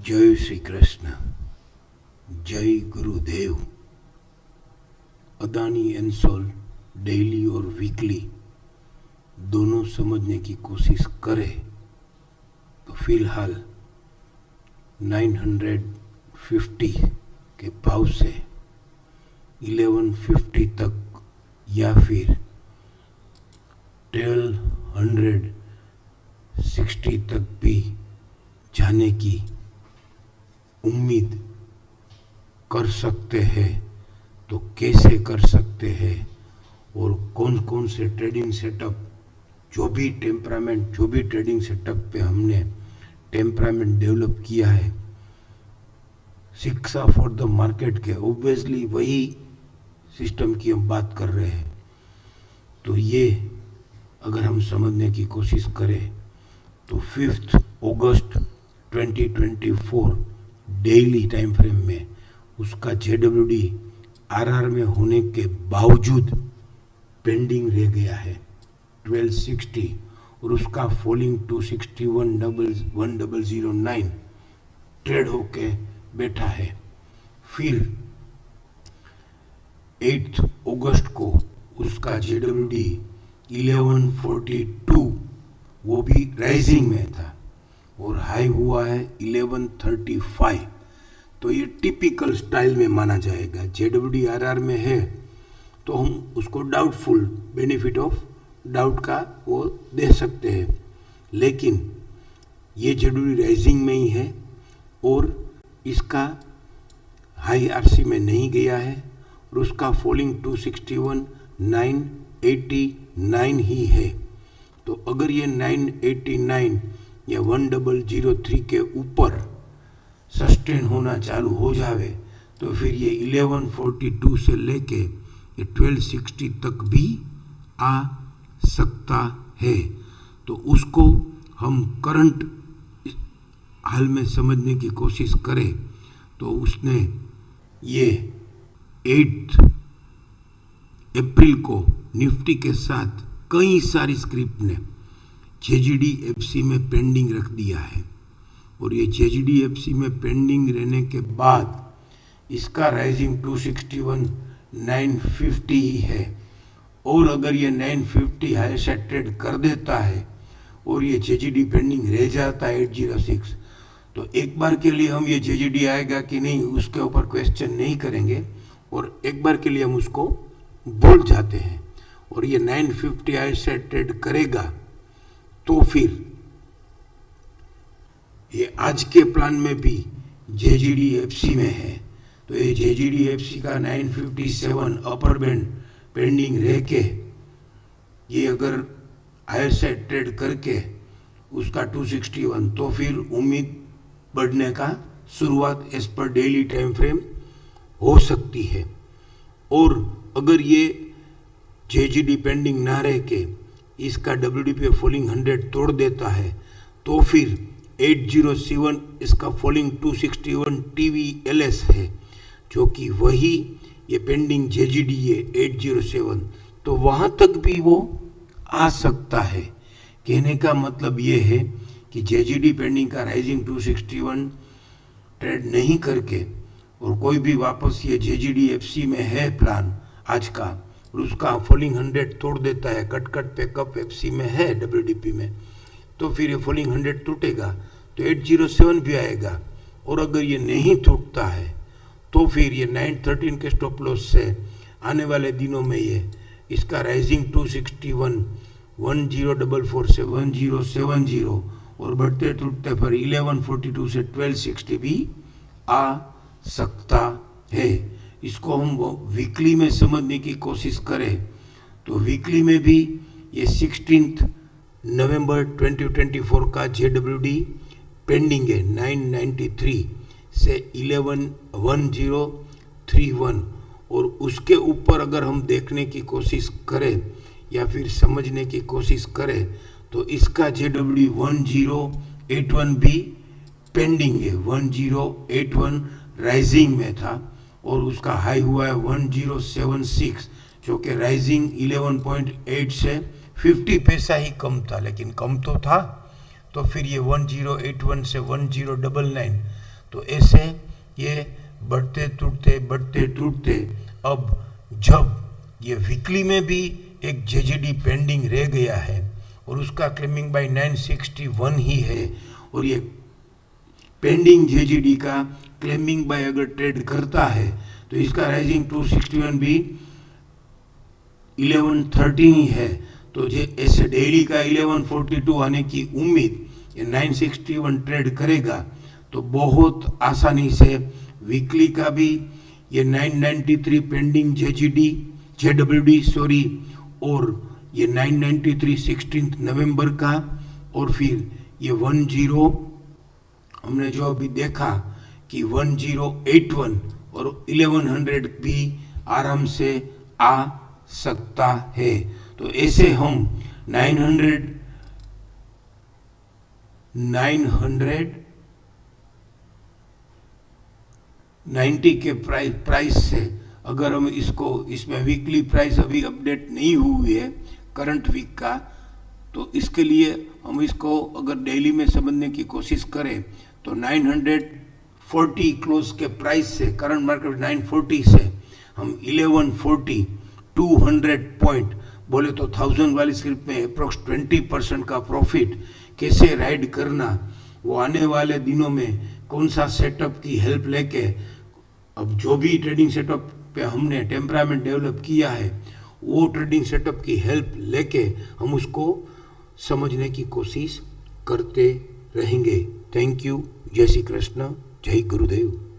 जय श्री कृष्ण, जय गुरुदेव। अदानी एनसोल डेली और वीकली दोनों समझने की कोशिश करें तो फिलहाल 950 के भाव से 1150 तक या फिर 1260 तक भी जाने की उम्मीद कर सकते हैं। तो कैसे कर सकते हैं और कौन कौन से ट्रेडिंग सेटअप, जो भी ट्रेडिंग सेटअप पे हमने टेम्परामेंट डेवलप किया है शिक्षा फॉर द मार्केट के, ऑब्वियसली वही सिस्टम की हम बात कर रहे हैं। तो ये अगर हम समझने की कोशिश करें तो 5 अगस्त 2024 डेली टाइम फ्रेम में उसका JWD RR में होने के बावजूद पेंडिंग रह गया है 1260 और उसका फॉलिंग 261.1009 ट्रेड होके बैठा है। फिर 8 अगस्त को उसका JWD 1142 वो भी राइजिंग में था और हाई हुआ है 1135। तो ये टिपिकल स्टाइल में माना जाएगा। JWD RR में है तो हम उसको डाउटफुल, बेनिफिट ऑफ डाउट का वो दे सकते हैं, लेकिन ये JWD राइजिंग में ही है और इसका हाई RC में नहीं गया है और उसका फॉलिंग 261.989 ही है। तो अगर ये 989 या 1003 के ऊपर सस्टेन होना चालू हो जावे तो फिर ये 1142 से लेके ये 1260 तक भी आ सकता है। तो उसको हम करंट हाल में समझने की कोशिश करें तो उसने ये 8 अप्रैल को निफ्टी के साथ कई सारी स्क्रिप्ट ने JGDFC में पेंडिंग रख दिया है और ये JGDFC में पेंडिंग रहने के बाद इसका राइजिंग 261.950 ही है और अगर ये 950 हाई से ट्रेड कर देता है और ये JGD पेंडिंग रह जाता है 806 तो एक बार के लिए हम ये JGD आएगा कि नहीं उसके ऊपर क्वेश्चन नहीं करेंगे और एक बार के लिए हम उसको बोल जाते हैं और ये 950 हाई से ट्रेड करेगा तो फिर ये आज के प्लान में भी JGDFC में है। तो ये JGDFC का 957 अपर बैंड पेंडिंग रह के ये अगर हायर साइड ट्रेड करके उसका 261 तो फिर उम्मीद बढ़ने का शुरुआत as per daily time frame हो सकती है। और अगर ये JGD पेंडिंग ना रह के इसका WDP फॉलिंग 100 तोड़ देता है तो फिर 807 इसका फॉलिंग 261 TVLS है जो कि वही ये पेंडिंग JGD है 807 तो वहाँ तक भी वो आ सकता है। कहने का मतलब ये है कि JGD पेंडिंग का राइजिंग 261 ट्रेड नहीं करके और कोई भी वापस ये JGDFC में है प्लान आज का और उसका फॉलिंग 100 तोड़ देता है, कट पे कप FC में है WDP में, तो फिर ये फॉलिंग 100 टूटेगा तो 807 भी आएगा और अगर ये नहीं टूटता है तो फिर ये 913 के स्टॉप लॉस से आने वाले दिनों में ये इसका राइजिंग 261 1044 से 1070 और बढ़ते टूटते पर 1142 से 1260 भी आ सकता है। इसको हम वीकली में समझने की कोशिश करें तो वीकली में भी ये 16 नवंबर 2024 का JWD पेंडिंग है 993 से 1031 और उसके ऊपर अगर हम देखने की कोशिश करें या फिर समझने की कोशिश करें तो इसका JWD 1081 भी पेंडिंग है। 1081 राइजिंग में था और उसका हाई हुआ है 1076 जो कि राइजिंग 11.8 से 50 पैसा ही कम था, लेकिन कम तो था। तो फिर ये 1081 से 1099 तो ऐसे ये बढ़ते टूटते अब जब ये वीकली में भी एक जेजीडी पेंडिंग रह गया है और उसका क्लेमिंग बाय 961 ही है, और ये पेंडिंग जेजीडी का क्लेमिंग बाय अगर ट्रेड करता है तो इसका राइजिंग 261 भी 1113 ही है। तो ऐसे डेली का 1142 आने की उम्मीद, ये 961 ट्रेड करेगा तो बहुत आसानी से वीकली का भी ये 993 पेंडिंग जेडब्ल्यूडी सॉरी, और ये 993 16 नवंबर का, और फिर ये 10 हमने जो अभी देखा कि 1081 और 1100 भी आराम से आ सकता है। तो ऐसे हम 990 के प्राइस से अगर हम इसमें वीकली प्राइस अभी अपडेट नहीं हुई है करंट वीक का, तो इसके लिए हम इसको अगर डेली में समझने की कोशिश करें तो 940 क्लोज के प्राइस से, करंट मार्केट 940 से हम 1140 200 पॉइंट बोले तो 1000 वाली स्क्रिप्ट में अप्रोक्स 20% का प्रॉफिट कैसे राइड करना, वो आने वाले दिनों में कौन सा सेटअप की हेल्प लेके, अब जो भी ट्रेडिंग सेटअप पे हमने टेम्परामेंट डेवलप किया है वो ट्रेडिंग सेटअप की हेल्प लेके हम उसको समझने की कोशिश करते रहेंगे। Thank you. जय श्री कृष्ण, जय गुरुदेव।